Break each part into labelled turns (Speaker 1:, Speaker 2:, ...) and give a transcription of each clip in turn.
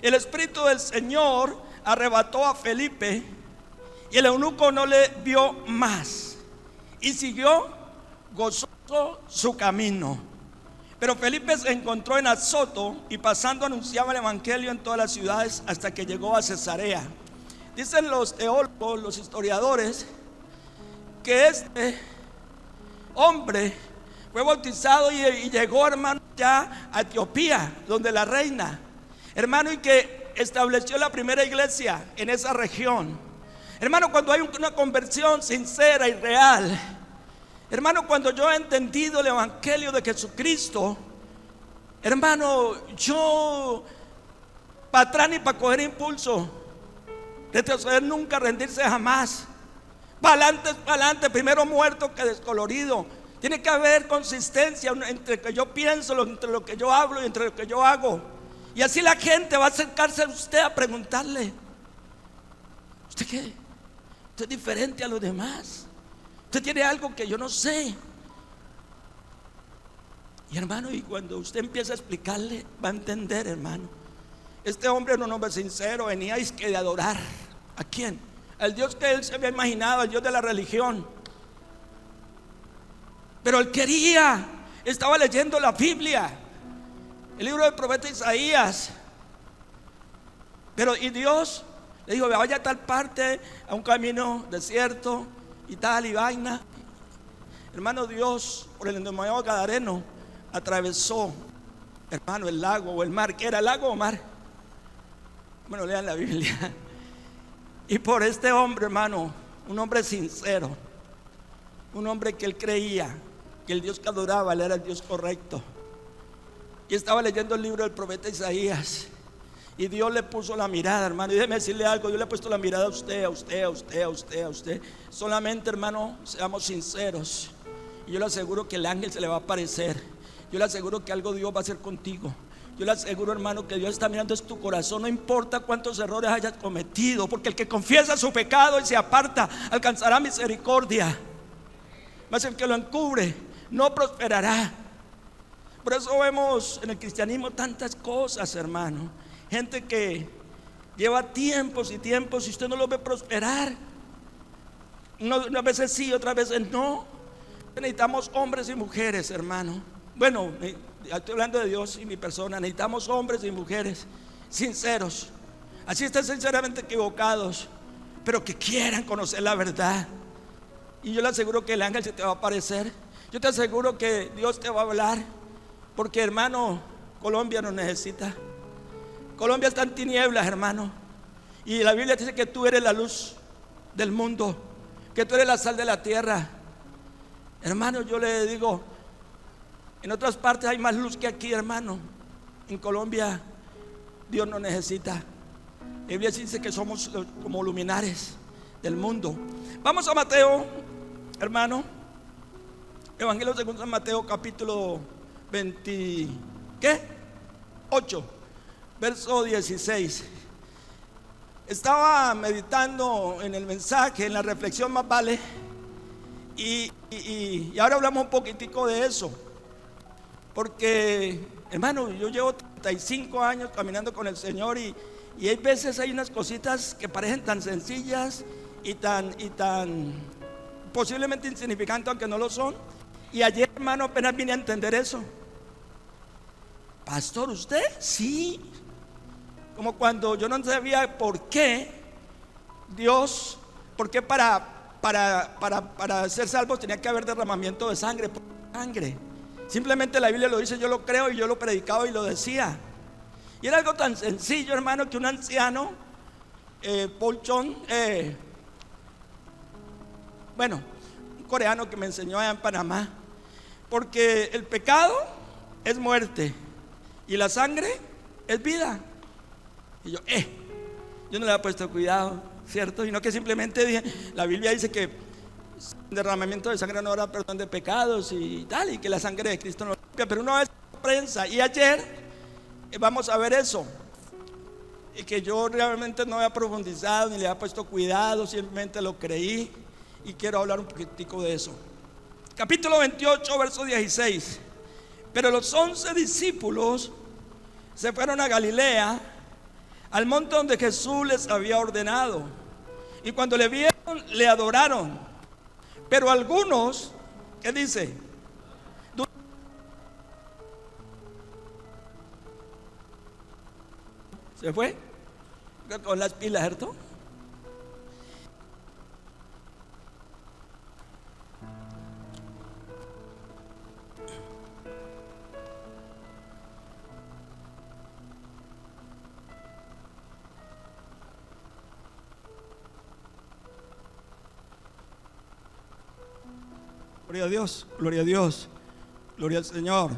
Speaker 1: el Espíritu del Señor arrebató a Felipe y el eunuco no le vio más y siguió gozoso su camino. Pero Felipe se encontró en Azoto y pasando anunciaba el evangelio en todas las ciudades hasta que llegó a Cesarea. Dicen los teólogos, los historiadores, que este hombre fue bautizado y llegó, hermano, ya a Etiopía, donde la reina, hermano, y que estableció la primera iglesia en esa región. Hermano, cuando hay una conversión sincera y real, hermano, cuando yo he entendido el evangelio de Jesucristo, hermano, yo para atrás ni para coger impulso, retroceder nunca, rendirse jamás. Para adelante, primero muerto que descolorido. Tiene que haber consistencia entre lo que yo pienso, entre lo que yo hablo y entre lo que yo hago. Y así la gente va a acercarse a usted a preguntarle: ¿usted qué? ¿Usted es diferente a los demás? ¿Usted tiene algo que yo no sé? Y hermano, y cuando usted empieza a explicarle, va a entender, hermano. Este hombre era un hombre sincero, venía que de adorar. ¿A quién? Al Dios que él se había imaginado, al Dios de la religión. Pero él quería, estaba leyendo la Biblia, el libro del profeta Isaías. Y Dios le dijo: vaya a tal parte, a un camino desierto y tal y vaina. Hermano, Dios por el endemoniado gadareno atravesó, hermano, el lago o el mar. ¿Qué era, lago o mar? Bueno, lean la Biblia. Y por este hombre, hermano, un hombre sincero, un hombre que él creía que el Dios que adoraba él era el Dios correcto. Y estaba leyendo el libro del profeta Isaías, y Dios le puso la mirada, hermano. Y déjeme decirle algo: Dios le ha puesto la mirada a usted, a usted, a usted, a usted, a usted. Solamente, hermano, seamos sinceros, y yo le aseguro que el ángel se le va a aparecer. Yo le aseguro que algo Dios va a hacer contigo. Yo le aseguro, hermano, que Dios está mirando es tu corazón. No importa cuántos errores hayas cometido, porque el que confiesa su pecado y se aparta alcanzará misericordia, mas el que lo encubre no prosperará. Por eso vemos en el cristianismo tantas cosas, hermano. Gente que lleva tiempos y tiempos y usted no lo ve prosperar. Unas veces sí, otras veces no. Necesitamos hombres y mujeres, hermano. Bueno, estoy hablando de Dios y mi persona. Necesitamos hombres y mujeres sinceros, así estén sinceramente equivocados, pero que quieran conocer la verdad. Y yo le aseguro que el ángel se te va a aparecer. Yo te aseguro que Dios te va a hablar. Porque, hermano, Colombia nos necesita. Colombia está en tinieblas, hermano. Y la Biblia dice que tú eres la luz del mundo, que tú eres la sal de la tierra. Hermano, yo le digo, en otras partes hay más luz que aquí, hermano. En Colombia Dios nos necesita. La Biblia dice que somos como luminares del mundo. Vamos a Mateo, hermano. Evangelio según San Mateo, capítulo 8, verso 16. Estaba meditando en el mensaje, en la reflexión más vale. Y ahora hablamos un poquitico de eso. Porque, hermano, yo llevo 35 años caminando con el Señor y hay veces hay unas cositas que parecen tan sencillas y tan posiblemente insignificantes, aunque no lo son. Y ayer, hermano, apenas vine a entender eso. Pastor, ¿usted? Sí. Como cuando yo no sabía por qué Dios, por qué para ser salvos tenía que haber derramamiento de sangre. ¿Por qué sangre? Simplemente la Biblia lo dice, yo lo creo y yo lo predicaba y lo decía. Y era algo tan sencillo, hermano, que un anciano, Paul Chong, un coreano que me enseñó allá en Panamá, porque el pecado es muerte y la sangre es vida. Y yo no le había puesto cuidado, ¿cierto? Y no que simplemente dije, la Biblia dice que derramamiento de sangre no habrá perdón de pecados y tal, y que la sangre de Cristo no limpia. Pero una vez prensa, y ayer vamos a ver eso, y que yo realmente no había profundizado ni le había puesto cuidado, simplemente lo creí y quiero hablar un poquitico de eso. Capítulo 28, verso 16. Pero los 11 discípulos se fueron a Galilea, al monte donde Jesús les había ordenado. Y cuando le vieron, le adoraron. Pero algunos, ¿qué dice? ¿Se fue? Con las pilas, ¿cierto? Gloria a Dios, gloria a Dios, gloria al Señor.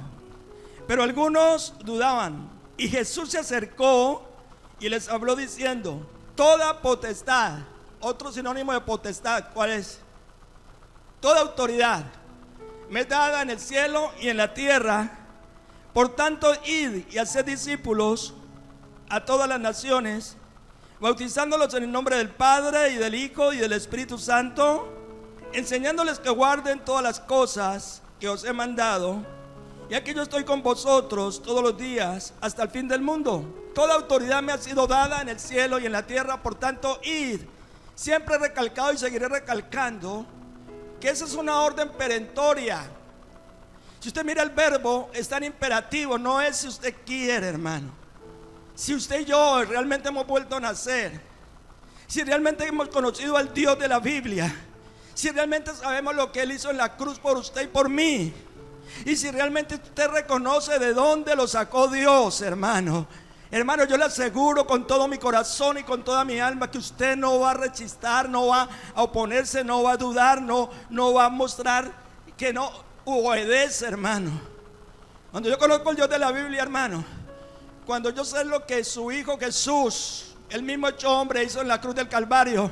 Speaker 1: Pero algunos dudaban. Y Jesús se acercó y les habló diciendo: toda potestad, otro sinónimo de potestad, ¿cuál es? Toda autoridad me es dada en el cielo y en la tierra. Por tanto, id y haced discípulos a todas las naciones, bautizándolos en el nombre del Padre y del Hijo y del Espíritu Santo, enseñándoles que guarden todas las cosas que os he mandado. Y aquí yo estoy con vosotros todos los días hasta el fin del mundo. Toda autoridad me ha sido dada en el cielo y en la tierra. Por tanto, id. Siempre he recalcado y seguiré recalcando que esa es una orden perentoria. Si usted mira el verbo, está en imperativo. No es si usted quiere, hermano. Si usted y yo realmente hemos vuelto a nacer, si realmente hemos conocido al Dios de la Biblia, si realmente sabemos lo que Él hizo en la cruz por usted y por mí, y si realmente usted reconoce de dónde lo sacó Dios, hermano, yo le aseguro con todo mi corazón y con toda mi alma que usted no va a rechistar, no va a oponerse, no va a dudar, no va a mostrar que no obedece, hermano. Cuando yo conozco al Dios de la Biblia, hermano, cuando yo sé lo que su Hijo Jesús, el mismo hecho hombre, hizo en la cruz del Calvario,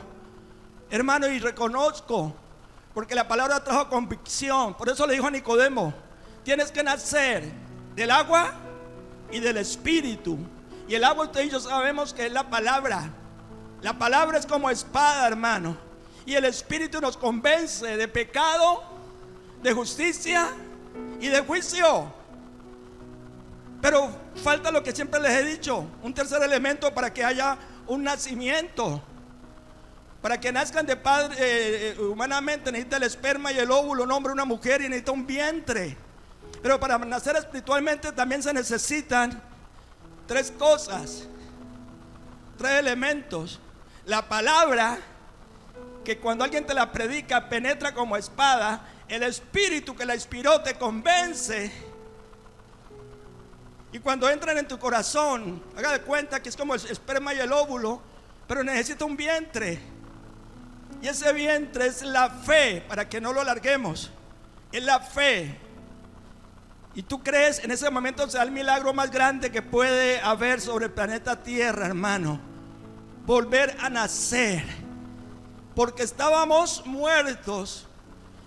Speaker 1: hermano, y reconozco, porque la palabra trajo convicción. Por eso le dijo a Nicodemo: tienes que nacer del agua y del Espíritu. Y el agua, usted y yo sabemos que es la palabra. La palabra es como espada, hermano. Y el Espíritu nos convence de pecado, de justicia y de juicio. Pero falta lo que siempre les he dicho: un tercer elemento para que haya un nacimiento. Para que nazcan de padre humanamente necesita el esperma y el óvulo, un hombre, una mujer, y necesita un vientre. Pero para nacer espiritualmente también se necesitan tres cosas, tres elementos. La palabra, que cuando alguien te la predica penetra como espada. El Espíritu que la inspiró te convence. Y cuando entran en tu corazón, haga de cuenta que es como el esperma y el óvulo, pero necesita un vientre. Y ese vientre es la fe, para que no lo alarguemos. Es la fe. Y tú crees, en ese momento será el milagro más grande que puede haber sobre el planeta Tierra, hermano. Volver a nacer. Porque estábamos muertos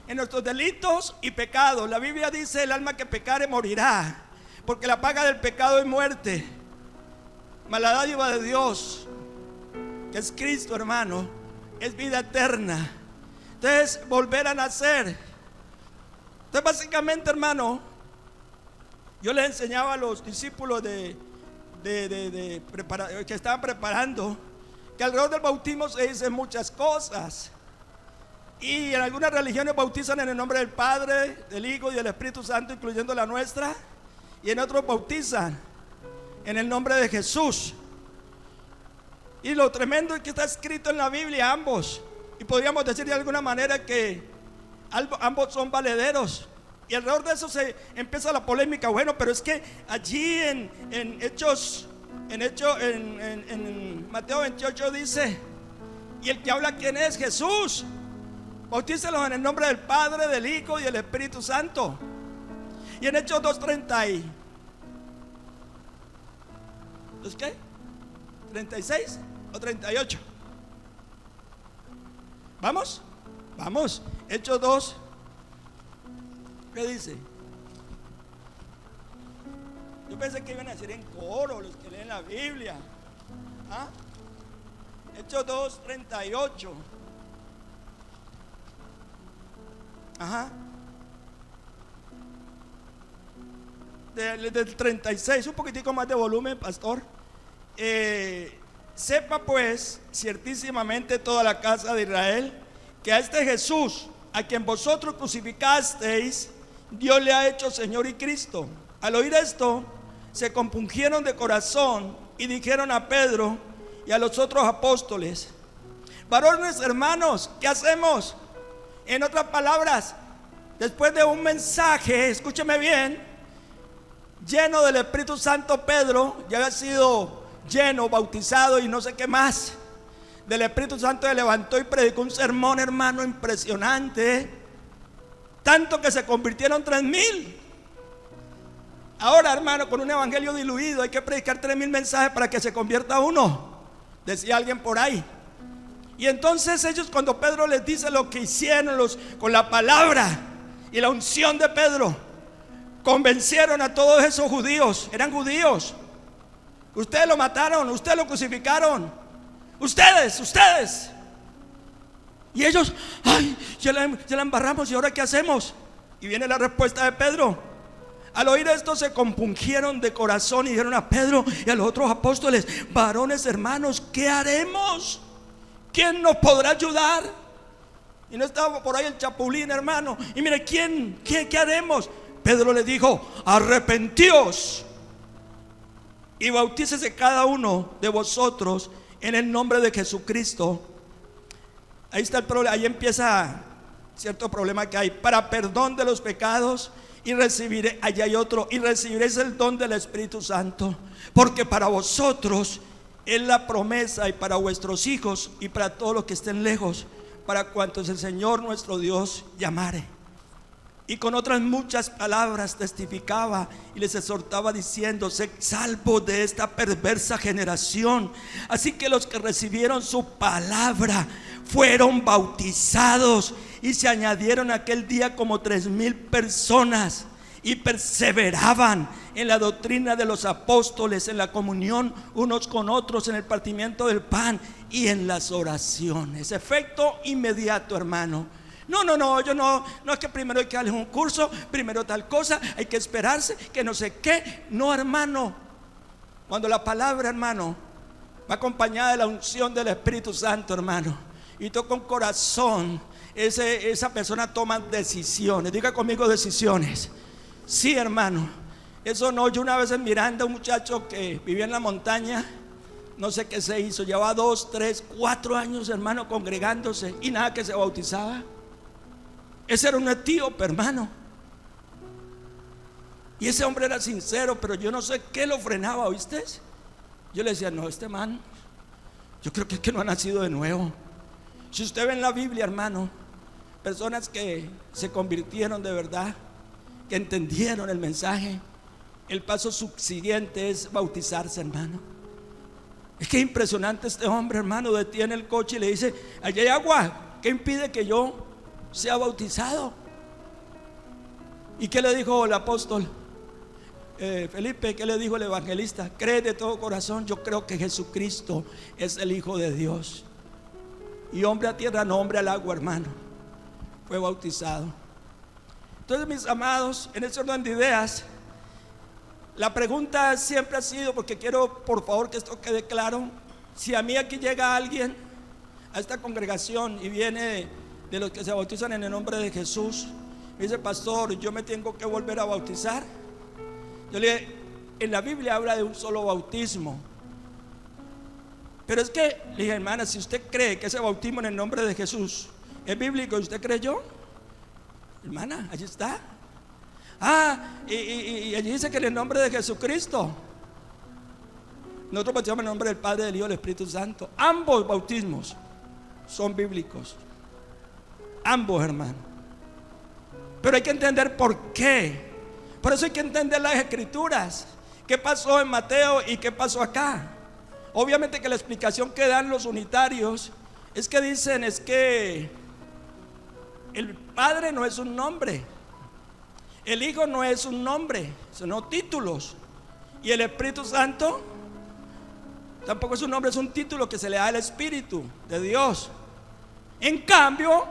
Speaker 1: en nuestros delitos y pecados. La Biblia dice: el alma que pecare morirá, porque la paga del pecado es muerte. Mas la dádiva de Dios, que es Cristo, hermano, es vida eterna. Entonces, volver a nacer. Entonces, básicamente, hermano, yo les enseñaba a los discípulos que estaban preparando, que alrededor del bautismo se dicen muchas cosas. Y en algunas religiones bautizan en el nombre del Padre, del Hijo y del Espíritu Santo, incluyendo la nuestra. Y en otros bautizan en el nombre de Jesús. Y lo tremendo es que está escrito en la Biblia ambos. Y podríamos decir de alguna manera que ambos son valederos. Y alrededor de eso se empieza la polémica. Bueno, pero es que allí en Mateo 28 dice: y el que habla, ¿quién es? Jesús. Bautícelos en el nombre del Padre, del Hijo y del Espíritu Santo. Y en Hechos 2:30 ¿es qué? ¿36 o 38? ¿Vamos? Vamos. Hechos 2. ¿Qué dice? Yo pensé que iban a decir en coro los que leen la Biblia. ¿Ah? Hechos 2:38. Ajá. Del 36, un poquitico más de volumen, pastor. sepa pues ciertísimamente toda la casa de Israel, que a este Jesús, a quien vosotros crucificasteis, Dios le ha hecho Señor y Cristo. Al oír esto, se compungieron de corazón y dijeron a Pedro y a los otros apóstoles: varones hermanos, ¿qué hacemos? En otras palabras, después de un mensaje, escúcheme bien, lleno del Espíritu Santo, Pedro ya había sido lleno, bautizado y no sé qué más del Espíritu Santo, se levantó y predicó un sermón, hermano, impresionante, tanto que se convirtieron 3,000. Ahora, hermano, con un evangelio diluido hay que predicar 3,000 mensajes para que se convierta uno, decía alguien por ahí. Y entonces ellos, cuando Pedro les dice lo que hicieron con la palabra y la unción de Pedro, convencieron a todos esos judíos. Eran judíos. Ustedes lo mataron, ustedes lo crucificaron, ustedes. Y ellos, ay, ya la embarramos, ¿y ahora qué hacemos? Y viene la respuesta de Pedro. Al oír esto se compungieron de corazón y dijeron a Pedro y a los otros apóstoles: varones hermanos, ¿qué haremos? ¿Quién nos podrá ayudar? Y no estaba por ahí el chapulín, hermano. Y mire, ¿qué haremos? Pedro les dijo: arrepentíos y bautícese cada uno de vosotros en el nombre de Jesucristo. Ahí está el problema, ahí empieza cierto problema que hay, para perdón de los pecados, y recibiré, allá hay otro, y recibiréis el don del Espíritu Santo, porque para vosotros es la promesa, y para vuestros hijos y para todos los que estén lejos, para cuantos el Señor nuestro Dios llamare. Y con otras muchas palabras testificaba y les exhortaba diciendo: sed salvos de esta perversa generación. Así que los que recibieron su palabra fueron bautizados, y se añadieron aquel día como 3,000 personas, y perseveraban en la doctrina de los apóstoles, en la comunión unos con otros, en el partimiento del pan y en las oraciones. Efecto inmediato, hermano. No, yo no es que primero hay que darles un curso, primero tal cosa, hay que esperarse, que no sé qué. No, hermano. Cuando la palabra, hermano, va acompañada de la unción del Espíritu Santo, hermano, y toca un corazón, esa persona toma decisiones. Diga conmigo: decisiones. Sí, hermano. Eso no, yo una vez en Miranda, un muchacho que vivía en la montaña, no sé qué se hizo, llevaba 2, 3, 4 años, hermano, congregándose, y nada que se bautizaba. Ese era un etíope, hermano. Y ese hombre era sincero, pero yo no sé qué lo frenaba, ¿oíste? Yo le decía: no, este man, yo creo que es que no ha nacido de nuevo. Si usted ve en la Biblia, hermano, personas que se convirtieron de verdad, que entendieron el mensaje, el paso subsiguiente es bautizarse, hermano. Es que es impresionante este hombre, hermano. Detiene el coche y le dice: allá hay agua, ¿qué impide que yo sea bautizado? ¿Y qué le dijo el apóstol Felipe? ¿Qué le dijo el evangelista? Cree de todo corazón: yo creo que Jesucristo es el Hijo de Dios. Y hombre a tierra, no hombre al agua, hermano. Fue bautizado. Entonces, mis amados, en ese orden de ideas, la pregunta siempre ha sido, porque quiero por favor que esto quede claro: si a mí aquí llega alguien a esta congregación y viene de los que se bautizan en el nombre de Jesús, me dice: pastor, yo me tengo que volver a bautizar. Yo le dije: en la Biblia habla de un solo bautismo. Pero es que, le dije: hermana, si usted cree que ese bautismo en el nombre de Jesús es bíblico y usted creyó, hermana, allí está. Y allí dice que en el nombre de Jesucristo. Nosotros bautizamos en el nombre del Padre, del Hijo y del Espíritu Santo. Ambos bautismos son bíblicos. Ambos, hermano. Pero hay que entender por qué. Por eso hay que entender las escrituras. ¿Qué pasó en Mateo y qué pasó acá? Obviamente que la explicación que dan los unitarios es que dicen: es que el Padre no es un nombre, el Hijo no es un nombre, sino títulos, y el Espíritu Santo tampoco es un nombre, es un título que se le da al Espíritu de Dios. En cambio,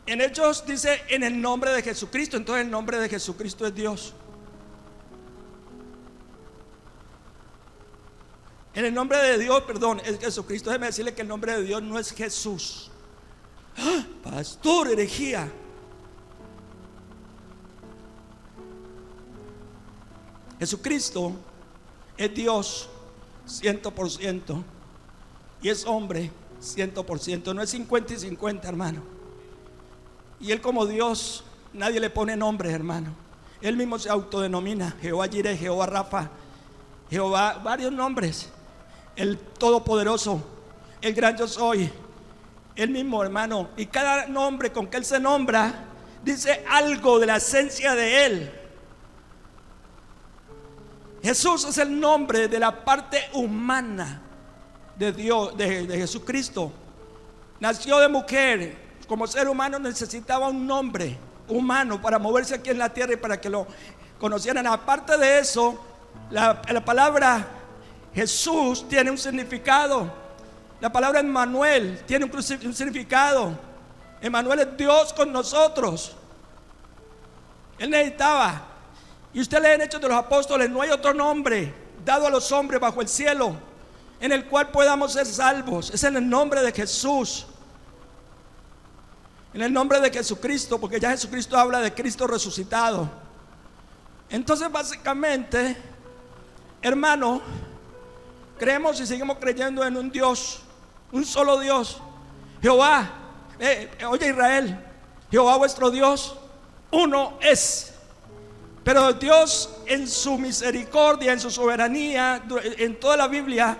Speaker 1: en Hechos dice: en el nombre de Jesucristo. Entonces el nombre de Jesucristo es Dios. En el nombre de Dios, perdón, es Jesucristo. Déjeme decirle que el nombre de Dios no es Jesús. ¡Ah! Pastor, herejía. Jesucristo es Dios 100% y es hombre 100%. No es 50 y 50, hermano. Y Él como Dios, nadie le pone nombre, hermano. Él mismo se autodenomina Jehová Jireh, Jehová Rafa, Jehová, varios nombres. El Todopoderoso, el Gran Yo Soy. Él mismo, hermano. Y cada nombre con que Él se nombra dice algo de la esencia de Él. Jesús es el nombre de la parte humana de Dios, de Jesucristo. Nació de mujer. Como ser humano necesitaba un nombre humano para moverse aquí en la tierra y para que lo conocieran. Aparte de eso, la palabra Jesús tiene un significado. La palabra Emmanuel tiene un significado. Emmanuel es Dios con nosotros. Él necesitaba. Y usted lee en Hechos de los Apóstoles: no hay otro nombre dado a los hombres bajo el cielo en el cual podamos ser salvos. Es en el nombre de Jesús, en el nombre de Jesucristo, porque ya Jesucristo habla de Cristo resucitado. Entonces básicamente, hermano, creemos y seguimos creyendo en un Dios, un solo Dios, Jehová. Oye Israel, Jehová vuestro Dios, uno es. Pero Dios en su misericordia, en su soberanía, en toda la Biblia,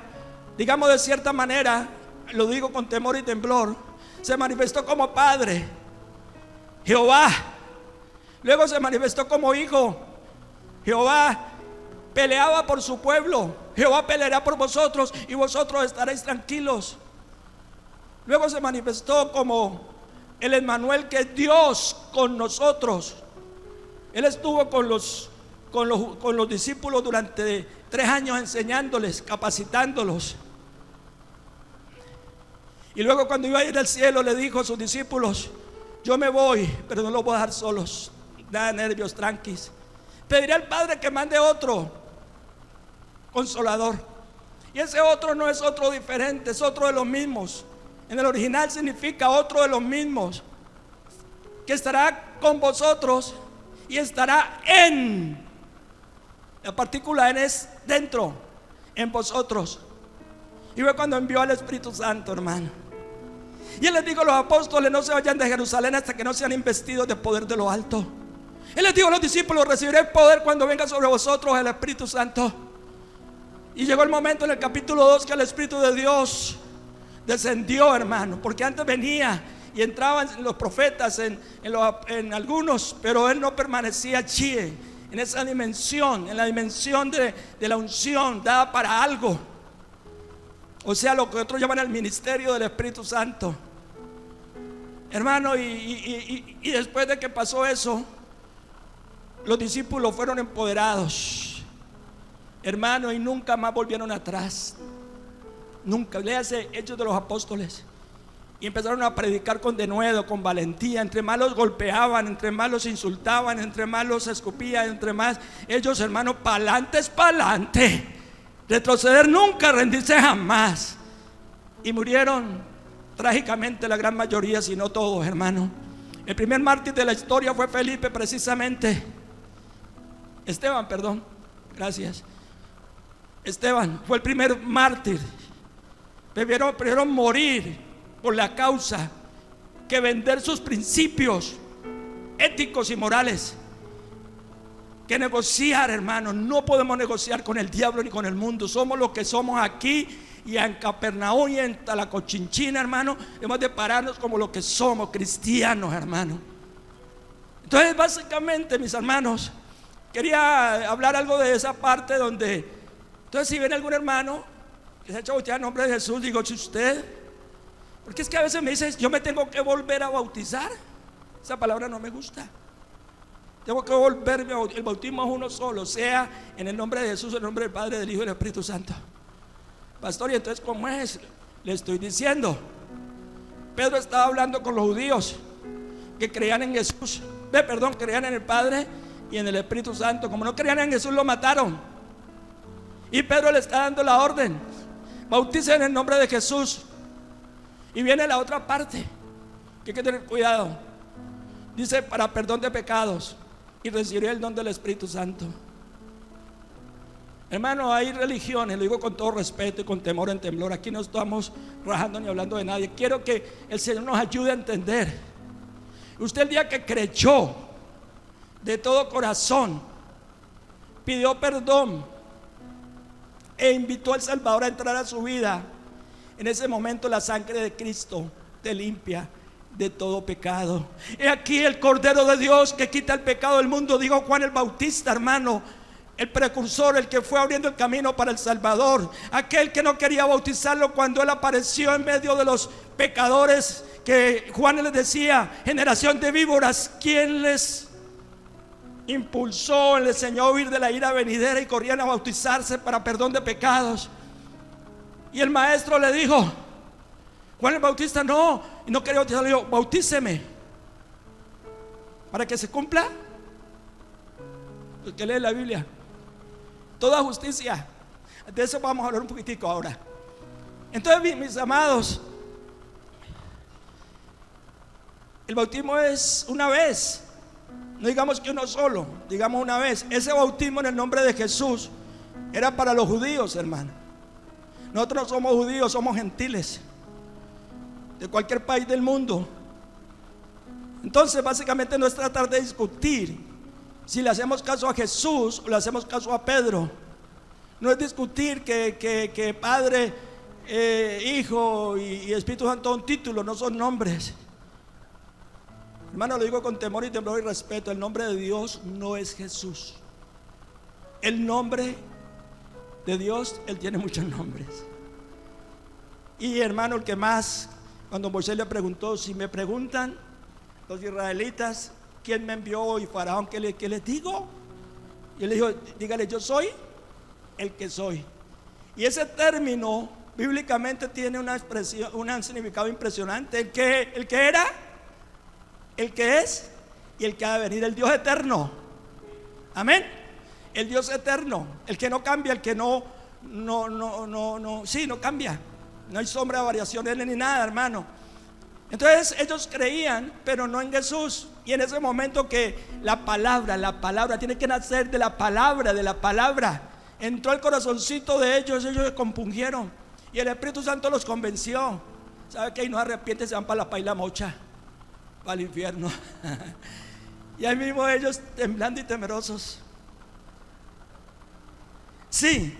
Speaker 1: digamos de cierta manera, lo digo con temor y temblor, se manifestó como Padre, Jehová. Luego se manifestó como Hijo, Jehová. Peleaba por su pueblo, Jehová peleará por vosotros y vosotros estaréis tranquilos. Luego se manifestó como el Emmanuel, que es Dios con nosotros. Él estuvo con los discípulos durante 3 años enseñándoles, capacitándolos. Y luego cuando iba a ir al cielo le dijo a sus discípulos: yo me voy, pero no los voy a dejar solos. Nada de nervios, tranquis. Pediré al Padre que mande otro Consolador. Y ese otro no es otro diferente, es otro de los mismos. En el original significa otro de los mismos, que estará con vosotros y estará en. La partícula en es dentro, en vosotros. Y fue cuando envió al Espíritu Santo, hermano. Y Él les dijo a los apóstoles: no se vayan de Jerusalén hasta que no sean investidos de poder de lo alto. Él les dijo a los discípulos: recibiréis poder cuando venga sobre vosotros el Espíritu Santo. Y llegó el momento en el capítulo 2 que el Espíritu de Dios descendió, hermano. Porque antes venía y entraban los profetas en algunos, pero Él no permanecía allí, en esa dimensión, en la dimensión de la unción dada para algo. O sea, lo que otros llaman el ministerio del Espíritu Santo, hermano. Y después de que pasó eso, los discípulos fueron empoderados, hermano, y nunca más volvieron atrás. Nunca. Léase Hechos de los Apóstoles. Y empezaron a predicar con denuedo, con valentía. Entre más los golpeaban, entre más los insultaban, entre más los escupían, entre más ellos, hermano, pa'lante es pa'lante. Retroceder nunca, rendirse jamás. Y murieron trágicamente la gran mayoría, si no todos, hermano. El primer mártir de la historia fue Felipe, precisamente. Esteban, perdón, gracias. Esteban fue el primer mártir. Prefirieron morir por la causa que vender sus principios éticos y morales, que negociar, hermano. No podemos negociar con el diablo ni con el mundo. Somos lo que somos aquí y en Capernaum y en Talacochinchina, hermano. Hemos de pararnos como lo que somos, cristianos, hermano. Entonces, básicamente, mis hermanos, quería hablar algo de esa parte donde, entonces, si viene algún hermano que se ha hecho bautizar en nombre de Jesús, digo: si usted, porque es que a veces me dice: yo me tengo que volver a bautizar. Esa palabra no me gusta. Tengo que volverme. El bautismo es uno solo, sea en el nombre de Jesús, en el nombre del Padre, del Hijo y del Espíritu Santo. Pastor, y entonces, ¿cómo es? Le estoy diciendo. Pedro estaba hablando con los judíos que creían en Jesús, creían en el Padre y en el Espíritu Santo. Como no creían en Jesús, lo mataron. Y Pedro le está dando la orden: Bautice en el nombre de Jesús. Y viene la otra parte, que hay que tener cuidado. Dice, para perdón de pecados, y recibiré el don del Espíritu Santo. Hermano, hay religiones, lo digo con todo respeto y con temor en temblor. Aquí no estamos rajando ni hablando de nadie. Quiero que el Señor nos ayude a entender. Usted el día que creyó de todo corazón, pidió perdón e invitó al Salvador a entrar a su vida, en ese momento la sangre de Cristo te limpia de todo pecado. He aquí el Cordero de Dios que quita el pecado del mundo. Dijo Juan el Bautista, hermano, el precursor, el que fue abriendo el camino para el Salvador, aquel que no quería bautizarlo cuando él apareció en medio de los pecadores, que Juan les decía, generación de víboras, ¿quién les impulsó, les enseñó a huir de la ira venidera? Y corrían a bautizarse para perdón de pecados. Y el maestro le dijo, Juan el Bautista no quería bautizarlo. Le dijo, bautíceme para que se cumpla el que lee la Biblia, toda justicia. De eso vamos a hablar un poquitico ahora. Entonces, mis amados, el bautismo es una vez. No digamos que uno solo, digamos una vez. Ese bautismo en el nombre de Jesús era para los judíos, hermano. Nosotros no somos judíos, somos gentiles de cualquier país del mundo. Entonces básicamente no es tratar de discutir si le hacemos caso a Jesús o le hacemos caso a Pedro. No es discutir que Padre, Hijo y Espíritu Santo son títulos, no son nombres. Hermano, lo digo con temor y temblor y respeto. El nombre de Dios no es Jesús. El nombre de Dios, Él tiene muchos nombres. Y hermano, el que más, cuando Moisés le preguntó, si me preguntan los israelitas quién me envió, y Faraón, ¿qué les digo? Y él le dijo, dígale, yo soy el que soy. Y ese término bíblicamente tiene una expresión, un significado impresionante. El que era, el que es y el que ha de venir, el Dios eterno. Amén. El Dios eterno, el que no cambia, el que no cambia. No hay sombra de variaciones ni nada, hermano. Entonces ellos creían, pero no en Jesús. Y en ese momento que la palabra tiene que nacer de la palabra, entró al corazoncito de ellos se compungieron. Y el Espíritu Santo los convenció. ¿Sabe que ahí no arrepienten? Se van para la paila mocha, para el infierno. Y ahí mismo ellos temblando y temerosos. Sí.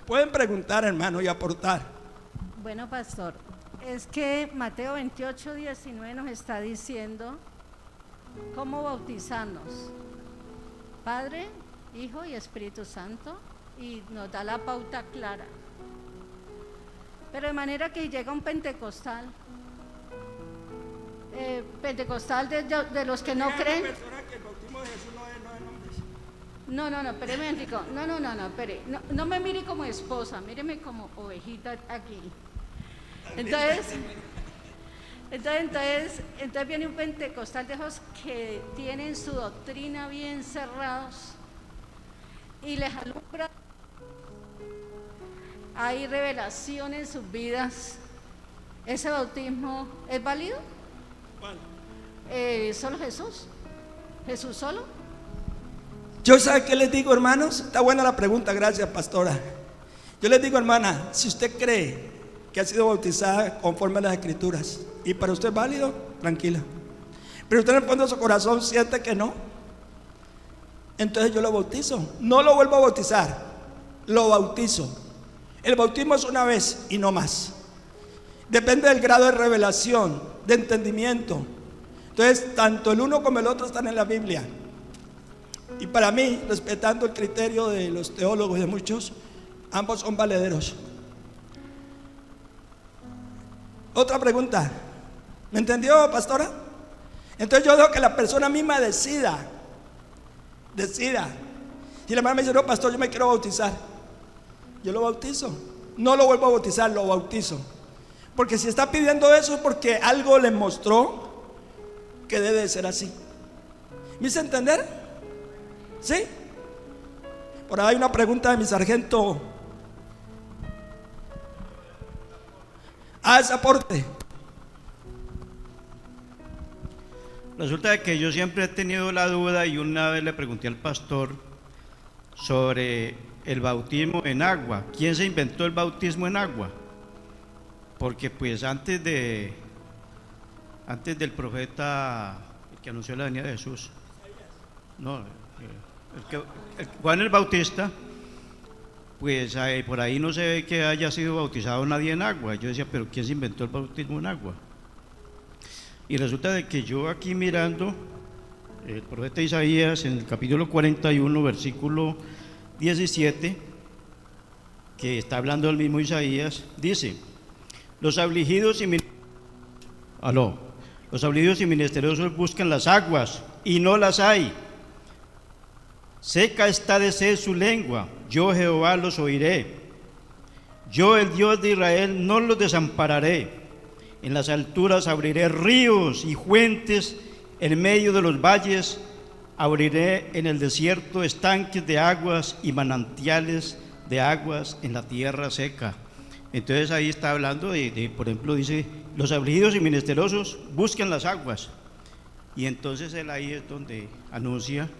Speaker 1: Pueden preguntar, hermano, y aportar.
Speaker 2: Bueno, pastor, es que Mateo 28:19 nos está diciendo cómo bautizarnos: Padre, Hijo y Espíritu Santo, y nos da la pauta clara. Pero de manera que llega un pentecostal de los que no creen. No, espéreme, Enrico. No, espere. No me mire como esposa, míreme como ovejita aquí. Entonces viene un pentecostal de esos que tienen su doctrina bien cerrados y les alumbra. Hay revelación en sus vidas. ¿Ese bautismo es válido?
Speaker 1: ¿Cuál?
Speaker 2: Solo Jesús. ¿Jesús solo?
Speaker 1: Yo, ¿sabe qué les digo, hermanos? Está buena la pregunta, gracias, pastora. Yo les digo, hermana, si usted cree que ha sido bautizada conforme a las Escrituras y para usted es válido, tranquila. Pero usted en el fondo de su corazón siente que no, entonces yo lo bautizo. No lo vuelvo a bautizar, lo bautizo. El bautismo es una vez y no más. Depende del grado de revelación, de entendimiento. Entonces, tanto el uno como el otro están en la Biblia. Y para mí, respetando el criterio de los teólogos y de muchos, ambos son valederos. Otra pregunta. ¿Me entendió, pastora? Entonces yo dejo que la persona misma decida. Si la hermana me dice, no, pastor, yo me quiero bautizar, yo lo bautizo. No lo vuelvo a bautizar, lo bautizo. Porque si está pidiendo eso es porque algo le mostró que debe de ser así. ¿Me hice entender? ¿Sí? Por ahí hay una pregunta de mi sargento. Ese aporte.
Speaker 3: Resulta de que yo siempre he tenido la duda y una vez le pregunté al pastor sobre el bautismo en agua. ¿Quién se inventó el bautismo en agua? Porque pues antes del profeta, el que anunció la venida de Jesús, no, Juan el Bautista, pues por ahí no se ve que haya sido bautizado nadie en agua. Yo decía, pero ¿quién se inventó el bautismo en agua? Y resulta de que yo aquí mirando el profeta Isaías en el capítulo 41, versículo 17, que está hablando el mismo Isaías, dice: los afligidos y menesterosos buscan las aguas y no las hay. Seca está de sed su lengua, yo Jehová los oiré. Yo, el Dios de Israel, no los desampararé. En las alturas abriré ríos y fuentes, en medio de los valles abriré en el desierto estanques de aguas y manantiales de aguas en la tierra seca. Entonces ahí está hablando por ejemplo, dice: los afligidos y menesterosos buscan las aguas. Y entonces él ahí es donde anuncia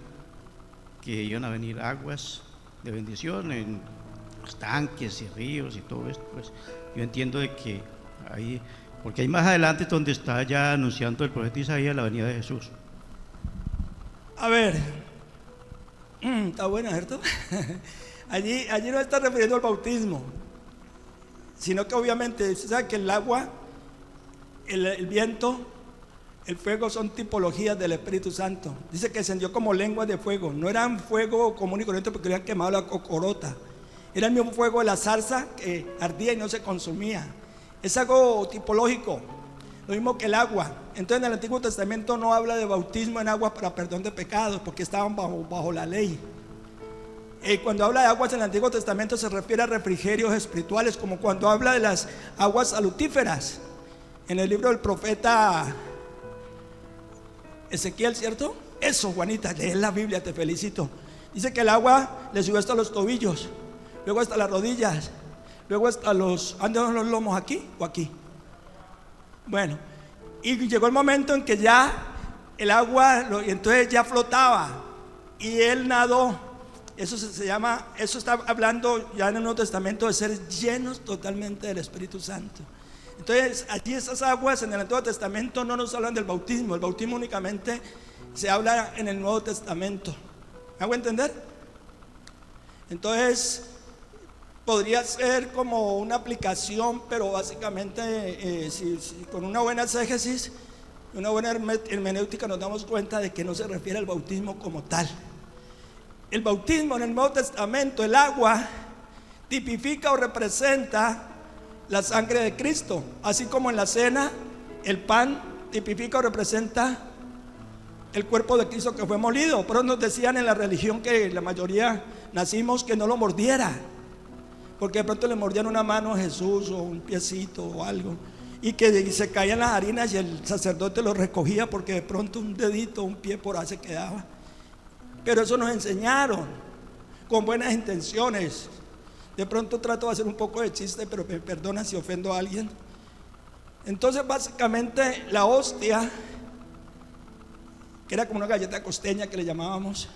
Speaker 3: que iban a venir aguas de bendición en estanques y ríos y todo esto. Pues yo entiendo de que ahí, porque ahí más adelante es donde está ya anunciando el profeta Isaías la venida de Jesús.
Speaker 1: A ver, está buena, ¿cierto? allí no está refiriendo al bautismo, sino que obviamente usted sabe que el agua, el viento, el fuego son tipologías del Espíritu Santo. Dice que descendió como lenguas de fuego. No eran fuego común y corriente porque habían quemado la cocorota. Era el mismo fuego de la zarza que ardía y no se consumía. Es algo tipológico, lo mismo que el agua. Entonces en el Antiguo Testamento no habla de bautismo en agua para perdón de pecados, porque estaban bajo la ley. Cuando habla de aguas en el Antiguo Testamento se refiere a refrigerios espirituales, como cuando habla de las aguas salutíferas en el libro del profeta Ezequiel, ¿cierto? Eso, Juanita, lee la Biblia, te felicito. Dice que el agua le subió hasta los tobillos, luego hasta las rodillas, luego hasta los lomos, aquí o aquí. Bueno, y llegó el momento en que ya el agua, y entonces ya flotaba y él nadó. Eso se llama, eso está hablando ya en el Nuevo Testamento de ser llenos totalmente del Espíritu Santo. Entonces allí esas aguas en el Antiguo Testamento no nos hablan del bautismo. El bautismo únicamente se habla en el Nuevo Testamento. ¿Me hago entender? Entonces podría ser como una aplicación, pero básicamente con una buena exégesis, una buena hermenéutica nos damos cuenta de que no se refiere al bautismo como tal. El bautismo en el Nuevo Testamento, el agua, tipifica o representa la sangre de Cristo, así como en la cena el pan tipifica o representa el cuerpo de Cristo que fue molido. Pero nos decían en la religión que la mayoría nacimos que no lo mordiera, porque de pronto le mordían una mano a Jesús o un piecito o algo, y que se caían las harinas y el sacerdote lo recogía porque de pronto un dedito, un pie por ahí se quedaba. Pero eso nos enseñaron con buenas intenciones. De pronto trato de hacer un poco de chiste, pero me perdonan si ofendo a alguien. Entonces básicamente la hostia, que era como una galleta costeña que le llamábamos,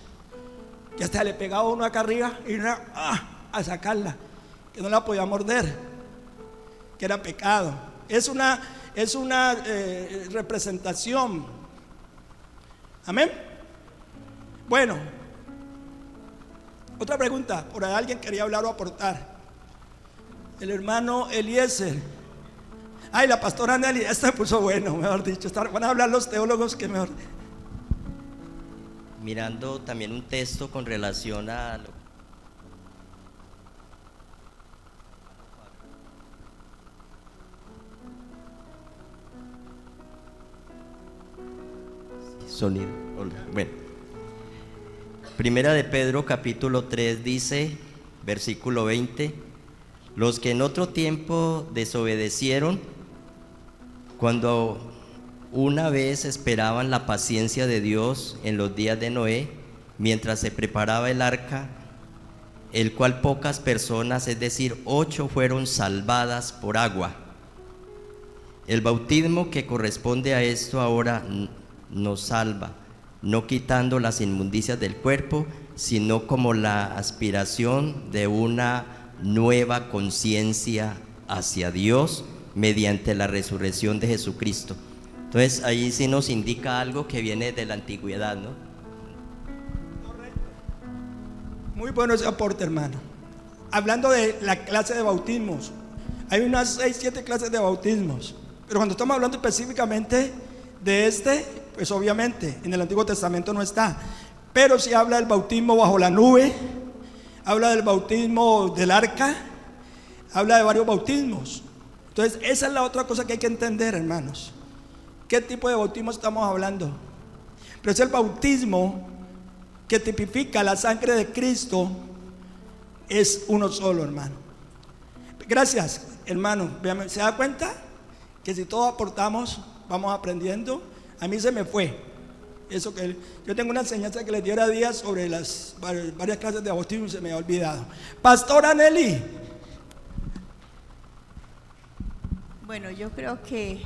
Speaker 1: que hasta le pegaba uno acá arriba y era a sacarla, que no la podía morder, que era pecado. Es una representación. Amén. Bueno, otra pregunta, por ahí alguien quería hablar o aportar. El hermano Eliezer. Ay, la pastora Nelly, esta me puso bueno, mejor dicho. Van a hablar los teólogos que mejor.
Speaker 4: Mirando también un texto con relación a lo sonido. Bueno, Primera de Pedro capítulo 3 dice, versículo 20: los que en otro tiempo desobedecieron, cuando una vez esperaban la paciencia de Dios en los días de Noé, mientras se preparaba el arca, el cual pocas personas, es decir, 8, fueron salvadas por agua. El bautismo que corresponde a esto ahora nos salva, no quitando las inmundicias del cuerpo, sino como la aspiración de una nueva conciencia hacia Dios mediante la resurrección de Jesucristo. Entonces ahí sí nos indica algo que viene de la antigüedad, ¿no?
Speaker 1: Muy bueno ese aporte, hermano. Hablando de la clase de bautismos, hay unas 6, 7 clases de bautismos, pero cuando estamos hablando específicamente de este, pues obviamente en el Antiguo Testamento no está, pero sí habla del bautismo bajo la nube, habla del bautismo del arca, habla de varios bautismos. Entonces esa es la otra cosa que hay que entender, hermanos. ¿Qué tipo de bautismo estamos hablando? Pero es el bautismo que tipifica la sangre de Cristo, es uno solo, hermano. Gracias, hermano. ¿Se da cuenta? Que si todos aportamos, vamos aprendiendo. A mí se me fue eso que yo tengo una enseñanza que les diera días sobre las varias clases de bautismo y se me ha olvidado. Pastora Nelly.
Speaker 5: Bueno, yo creo que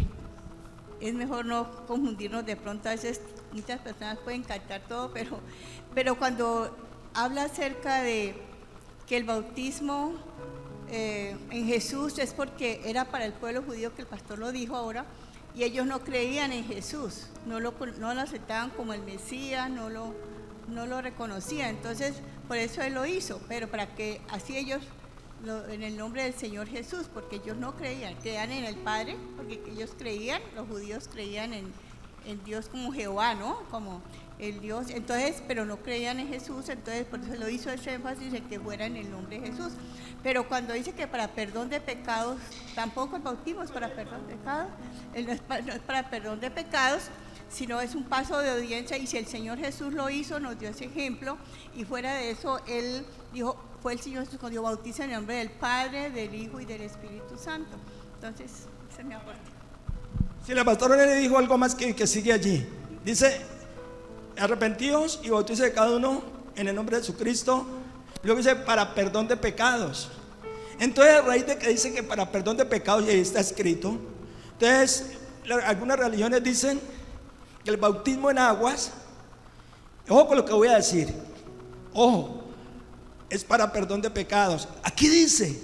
Speaker 5: es mejor no confundirnos. De pronto a veces muchas personas pueden captar todo, pero cuando habla acerca de que el bautismo en Jesús es porque era para el pueblo judío, que el pastor lo dijo ahora, y ellos no creían en Jesús, no lo aceptaban como el Mesías, no lo reconocían. Entonces por eso Él lo hizo, pero para que así ellos en el nombre del Señor Jesús, porque ellos no creían en el Padre, porque ellos creían, los judíos creían en Dios como Jehová, ¿no? Como el Dios, entonces, pero no creían en Jesús, entonces por eso lo hizo ese énfasis en que fuera en el nombre de Jesús. Pero cuando dice que para perdón de pecados, tampoco el bautismo es para perdón de pecados, no es para perdón de pecados, sino es un paso de obediencia, y si el Señor Jesús lo hizo, nos dio ese ejemplo, y fuera de eso, Él dijo, fue el Señor Jesús cuando dijo, bautiza en el nombre del Padre, del Hijo y del Espíritu Santo. Entonces, ese es mi aporte.
Speaker 1: Si la pastora le dijo algo más que sigue allí, dice, arrepentíos y bautice cada uno en el nombre de Jesucristo. Luego dice, para perdón de pecados. Entonces, a raíz de que dice que para perdón de pecados, y ahí está escrito, entonces algunas religiones dicen que el bautismo en aguas, ojo con lo que voy a decir, ojo, es para perdón de pecados. Aquí dice,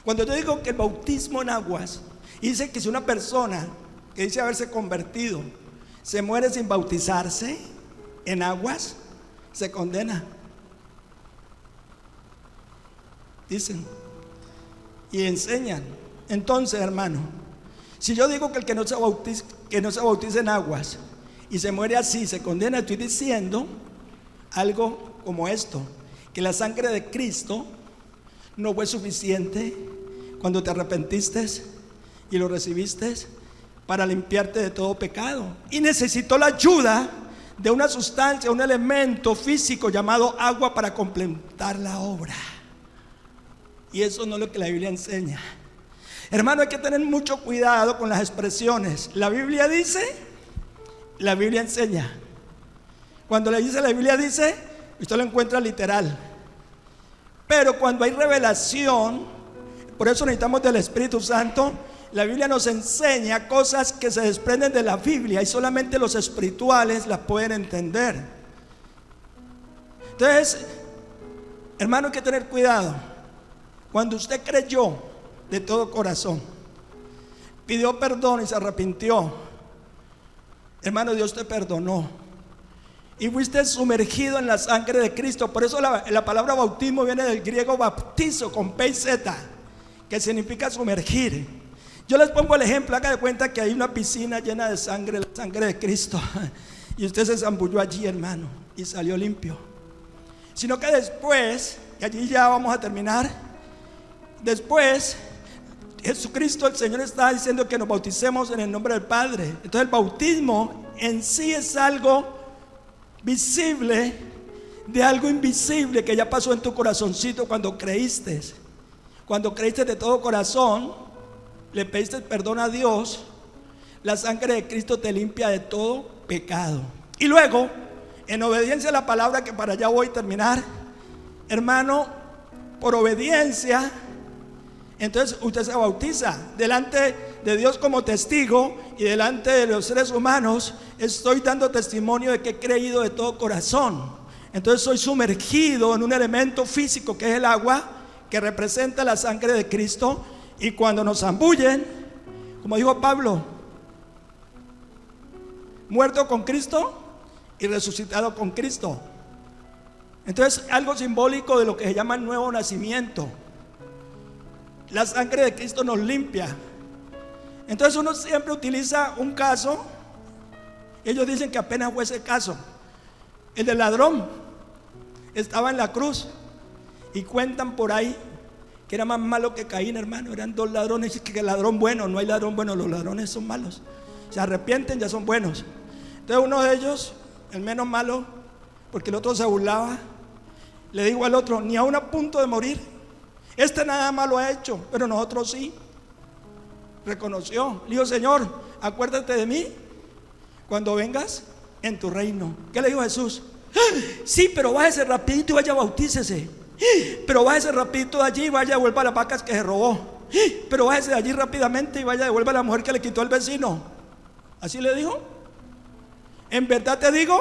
Speaker 1: cuando yo digo que el bautismo en aguas, dice que si una persona que dice haberse convertido se muere sin bautizarse en aguas, se condena. Dicen y enseñan. Entonces, hermano, si yo digo que el que no se bautiza en aguas y se muere así, se condena, estoy diciendo algo como esto, que la sangre de Cristo no fue suficiente cuando te arrepentiste y lo recibiste para limpiarte de todo pecado, y necesitó la ayuda de una sustancia, un elemento físico llamado agua para completar la obra. Y eso no es lo que la Biblia enseña. Hermano, hay que tener mucho cuidado con las expresiones. La Biblia dice, la Biblia enseña. Cuando le dice la Biblia dice, usted lo encuentra literal. Pero cuando hay revelación, por eso necesitamos del Espíritu Santo. La Biblia nos enseña cosas que se desprenden de la Biblia y solamente los espirituales las pueden entender. Entonces, hermano, hay que tener cuidado. Cuando usted creyó de todo corazón, pidió perdón y se arrepintió, hermano, Dios te perdonó y fuiste sumergido en la sangre de Cristo. Por eso la palabra bautismo viene del griego baptizo con P y Z, que significa sumergir. Yo les pongo el ejemplo, haga de cuenta que hay una piscina llena de sangre, la sangre de Cristo, y usted se zambulló allí, hermano, y salió limpio. Sino que después, y allí ya vamos a terminar, después Jesucristo, el Señor, está diciendo que nos bauticemos en el nombre del Padre. Entonces el bautismo en sí es algo visible de algo invisible que ya pasó en tu corazoncito cuando creíste. Cuando creíste de todo corazón, le pediste perdón a Dios, la sangre de Cristo te limpia de todo pecado. Y luego, en obediencia a la palabra, que para allá voy a terminar, hermano, por obediencia, entonces usted se bautiza delante de Dios como testigo y delante de los seres humanos. Estoy dando testimonio de que he creído de todo corazón. Entonces soy sumergido en un elemento físico que es el agua, que representa la sangre de Cristo. Y cuando nos zambullen, como dijo Pablo, muerto con Cristo y resucitado con Cristo. Entonces, algo simbólico de lo que se llama el nuevo nacimiento. La sangre de Cristo nos limpia. Entonces uno siempre utiliza un caso. Ellos dicen que apenas fue ese caso, el del ladrón. Estaba en la cruz y cuentan por ahí que era más malo que Caín, hermano. Eran dos ladrones. Y que el ladrón bueno, no hay ladrón bueno, los ladrones son malos. Se arrepienten, ya son buenos. Entonces uno de ellos, el menos malo, porque el otro se burlaba, le dijo al otro: ni aún a punto de morir, este nada malo ha hecho, pero nosotros sí. Reconoció, le dijo: Señor, acuérdate de mí cuando vengas en tu reino. ¿Qué le dijo Jesús? Sí, pero bájese rapidito y vaya, bautícese. Pero bájese rapidito de allí y vaya, devuelva las vacas que se robó. Pero bájese de allí rápidamente y vaya, devuelva a la mujer que le quitó al vecino. Así le dijo: en verdad te digo,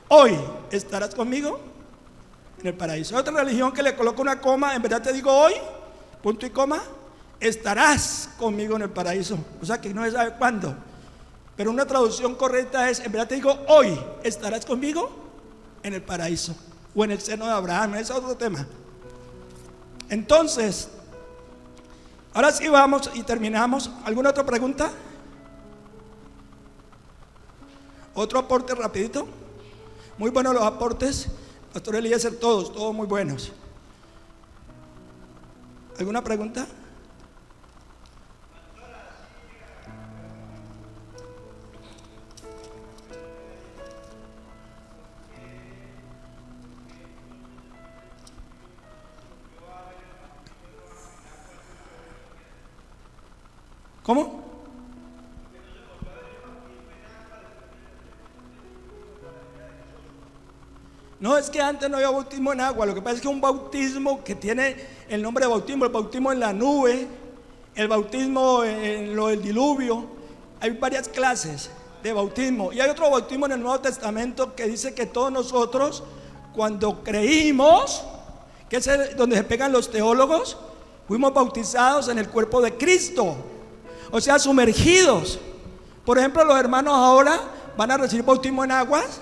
Speaker 1: hoy estarás conmigo en el paraíso. Hay otra religión que le coloca una coma: en verdad te digo hoy, punto y coma, estarás conmigo en el paraíso. O sea que no se sabe cuándo. Pero una traducción correcta es: en verdad te digo hoy estarás conmigo en el paraíso, o en el seno de Abraham. Ese es otro tema. Entonces, ahora sí vamos y terminamos. ¿Alguna otra pregunta? ¿Otro aporte rapidito? Muy buenos los aportes, Pastor Eliezer, todos muy buenos. ¿Alguna pregunta? ¿Cómo? No, es que antes no había bautismo en agua. Lo que pasa es que un bautismo que tiene el nombre de bautismo, el bautismo en la nube, el bautismo en lo del diluvio. Hay varias clases de bautismo. Y hay otro bautismo en el Nuevo Testamento que dice que todos nosotros, cuando creímos, que es donde se pegan los teólogos, fuimos bautizados en el cuerpo de Cristo. O sea, sumergidos. Por ejemplo, los hermanos ahora van a recibir bautismo en aguas,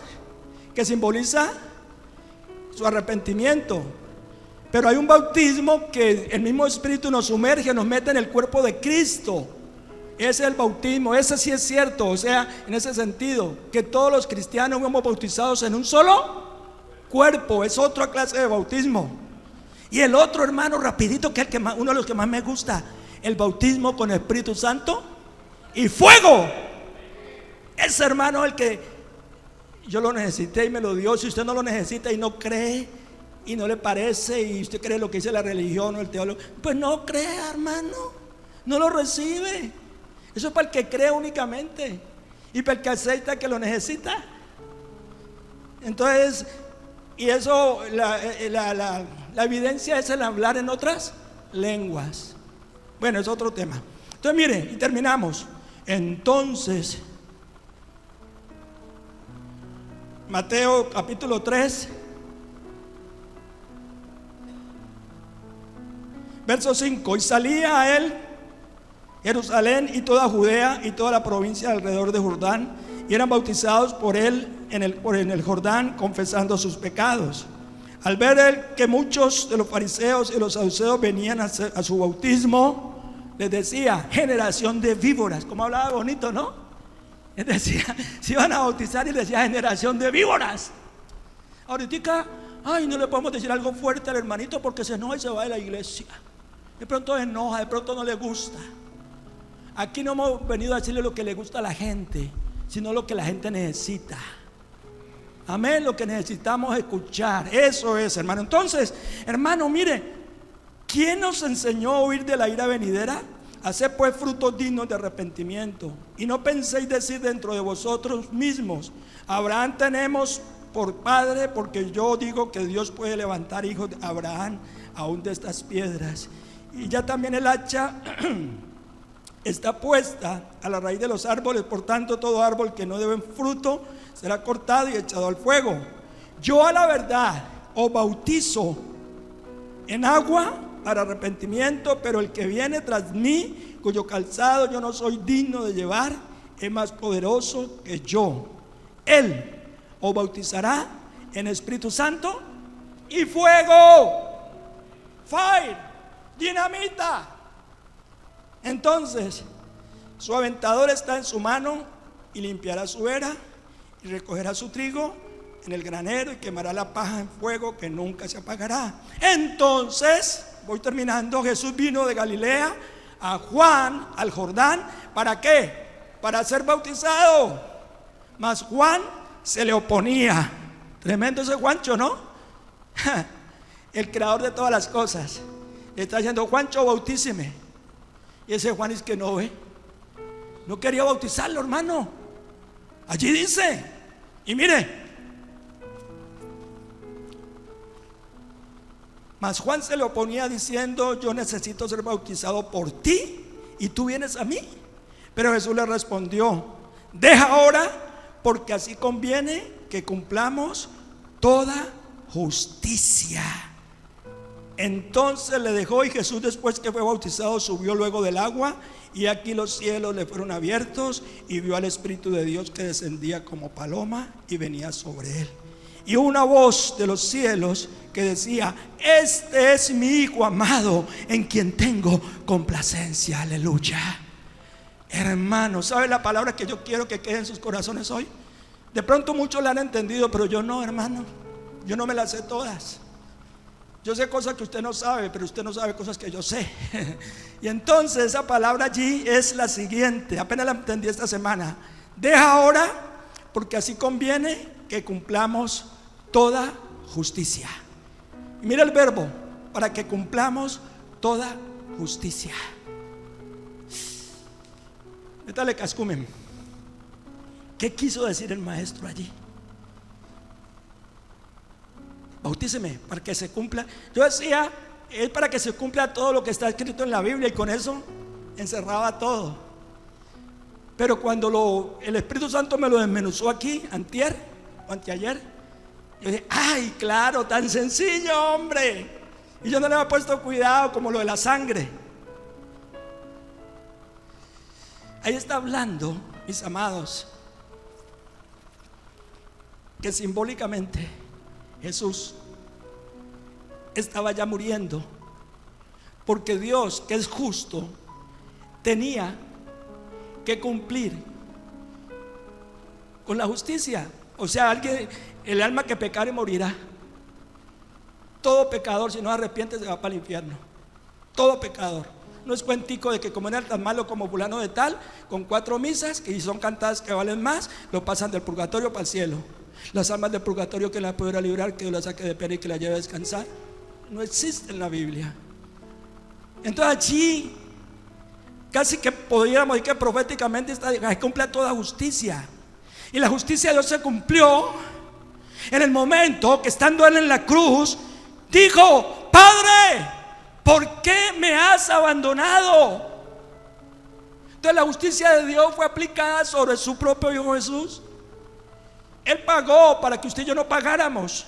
Speaker 1: que simboliza su arrepentimiento. Pero hay un bautismo que el mismo Espíritu nos sumerge, nos mete en el cuerpo de Cristo. Ese es el bautismo, ese sí es cierto. O sea, en ese sentido, que todos los cristianos fuimos bautizados en un solo cuerpo. Es otra clase de bautismo. Y el otro, hermano, rapidito, que es el que más, uno de los que más me gusta: el bautismo con el Espíritu Santo y fuego. Ese, hermano, el que yo lo necesité y me lo dio. Si usted no lo necesita y no cree y no le parece, y usted cree lo que dice la religión o el teólogo, pues no crea, hermano, no lo recibe. Eso es para el que cree únicamente y para el que acepta que lo necesita. Entonces, y eso, la evidencia es el hablar en otras lenguas. Bueno, es otro tema. Entonces, mire, y terminamos. Entonces, Mateo capítulo 3, verso 5. Y salía a él Jerusalén y toda Judea y toda la provincia alrededor de Jordán, y eran bautizados por él en el Jordán, confesando sus pecados. Al ver él que muchos de los fariseos y los saduceos venían a su bautismo, les decía: generación de víboras. Como hablaba bonito, ¿no? Es decir, se iban a bautizar y les decía: generación de víboras. Ahorita, ay, no le podemos decir algo fuerte al hermanito porque se enoja y se va de la iglesia. De pronto se enoja, de pronto no le gusta. Aquí no hemos venido a decirle lo que le gusta a la gente, sino lo que la gente necesita. Amén, lo que necesitamos escuchar. Eso es, hermano. Entonces, hermano, mire, ¿quién nos enseñó a huir de la ira venidera? haced pues frutos dignos de arrepentimiento, y no penséis decir dentro de vosotros mismos: Abraham tenemos por padre, porque yo digo que Dios puede levantar hijos de Abraham aún de estas piedras. Y ya también el hacha está puesta a la raíz de los árboles, por tanto todo árbol que no dé fruto será cortado y echado al fuego. Yo a la verdad os bautizo en agua para arrepentimiento, pero el que viene tras mí, cuyo calzado yo no soy digno de llevar, es más poderoso que yo. Él os bautizará en Espíritu Santo y fuego. Fire, dinamita. Entonces su aventador está en su mano, y limpiará su era y recogerá su trigo en el granero, y quemará la paja en fuego que nunca se apagará. Entonces, voy terminando, Jesús vino de Galilea a Juan al Jordán. ¿Para qué? Para ser bautizado. Mas Juan se le oponía. Tremendo ese Juancho, ¿no? El creador de todas las cosas. Le está diciendo: Juancho, bautíceme. Y ese Juan es que no ve. No quería bautizarlo, hermano. Allí dice. Y mire: mas Juan se le oponía diciendo: yo necesito ser bautizado por ti, y tú vienes a mí. Pero Jesús le respondió: deja ahora, porque así conviene que cumplamos toda justicia. Entonces le dejó, y Jesús, después que fue bautizado, subió luego del agua, y aquí los cielos le fueron abiertos, y vio al Espíritu de Dios que descendía como paloma y venía sobre él. Y una voz de los cielos que decía: este es mi Hijo amado, en quien tengo complacencia. Aleluya. Hermano, ¿sabe la palabra que yo quiero que quede en sus corazones hoy? De pronto muchos la han entendido, pero yo no, hermano. Yo no me las sé todas. Yo sé cosas que usted no sabe, pero usted no sabe cosas que yo sé. Y entonces esa palabra allí es la siguiente, apenas la entendí esta semana: deja ahora, porque así conviene que cumplamos toda justicia. Y mira el verbo: para que cumplamos toda justicia. Métale cascumen. ¿Qué quiso decir el maestro allí? Bautíceme para que se cumpla. Yo decía, es para que se cumpla todo lo que está escrito en la Biblia, y con eso encerraba todo. Pero cuando el Espíritu Santo me lo desmenuzó aquí, antier o anteayer, yo dije: ay, claro, tan sencillo, hombre. Y yo no le había puesto cuidado, como lo de la sangre. Ahí está hablando, mis amados, que simbólicamente Jesús estaba ya muriendo, porque Dios, que es justo, tenía que cumplir con la justicia. O sea, el alma que pecare morirá. Todo pecador, si no arrepiente, se va para el infierno. Todo pecador. No es cuentico de que como era tan malo como fulano de tal, con 4 misas que son cantadas que valen más, lo pasan del purgatorio para el cielo. Las almas del purgatorio, que la pudiera librar, que Dios la saque de pena y que la lleve a descansar, no existe en la Biblia. Entonces allí casi que podríamos decir que proféticamente se cumple toda justicia. Y la justicia de Dios se cumplió en el momento que, estando Él en la cruz, dijo: Padre, ¿por qué me has abandonado? Entonces la justicia de Dios fue aplicada sobre su propio Hijo Jesús. Él pagó para que usted y yo no pagáramos.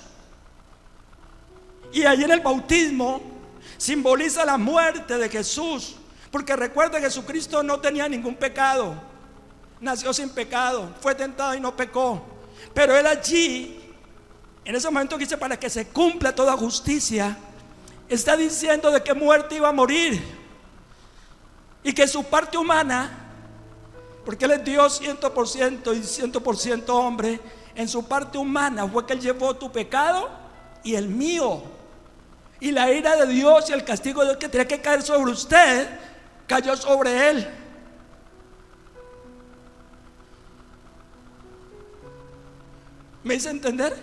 Speaker 1: Y allí en el bautismo simboliza la muerte de Jesús, porque recuerda, Jesucristo no tenía ningún pecado, nació sin pecado, fue tentado y no pecó. Pero Él allí, en ese momento que dice para que se cumpla toda justicia, está diciendo de qué muerte iba a morir, y que su parte humana, porque Él es Dios 100% y 100% hombre, en su parte humana fue que Él llevó tu pecado y el mío. Y la ira de Dios y el castigo de Dios que tenía que caer sobre usted, cayó sobre Él. ¿Me hice entender?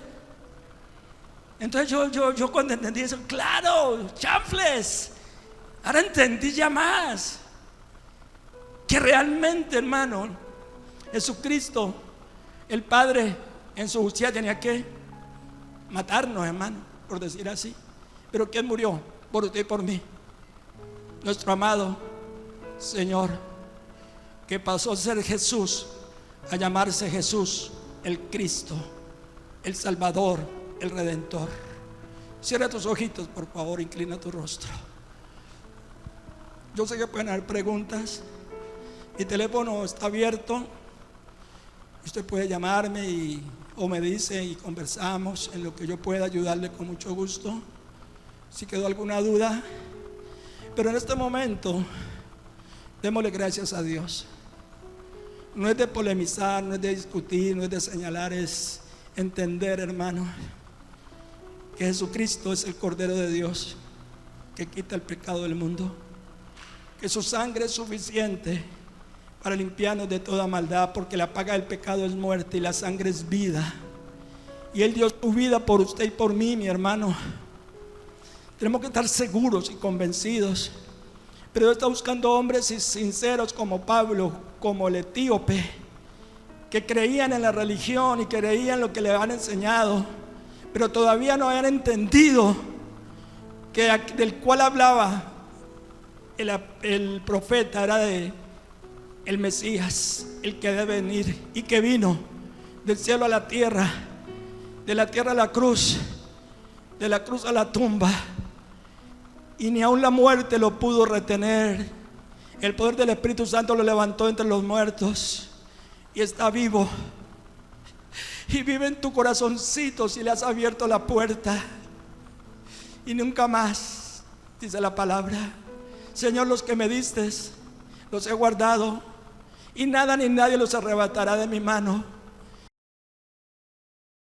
Speaker 1: Entonces yo cuando entendí eso, claro, chanfles, ahora entendí ya más. que realmente, hermano, Jesucristo, el Padre, en su justicia tenía que matarnos, hermano, por decir así. Pero ¿quién murió por usted y por mí? Nuestro amado Señor, que pasó a ser Jesús a llamarse Jesús, el Cristo, el Salvador, el Redentor. Cierra tus ojitos, por favor, inclina tu rostro. Yo sé que pueden haber preguntas. Mi teléfono está abierto. Usted puede llamarme o me dice y conversamos en lo que yo pueda ayudarle con mucho gusto. Si quedó alguna duda. Pero en este momento, démosle gracias a Dios. No es de polemizar, no es de discutir, no es de señalar, es entender, hermano, que Jesucristo es el Cordero de Dios que quita el pecado del mundo, que su sangre es suficiente para limpiarnos de toda maldad, porque la paga del pecado es muerte y la sangre es vida, y Él dio su vida por usted y por mí, mi hermano. Tenemos que estar seguros y convencidos. Pero Dios está buscando hombres sinceros como Pablo, como el etíope, que creían en la religión y creían lo que le han enseñado, pero todavía no habían entendido que del cual hablaba el profeta era de el Mesías, el que debe venir y que vino del cielo a la tierra, de la tierra a la cruz, de la cruz a la tumba, y ni aun la muerte lo pudo retener. El poder del Espíritu Santo lo levantó entre los muertos y está vivo y vive en tu corazoncito si le has abierto la puerta. Y nunca más, dice la palabra, Señor, los que me diste los he guardado y nada ni nadie los arrebatará de mi mano.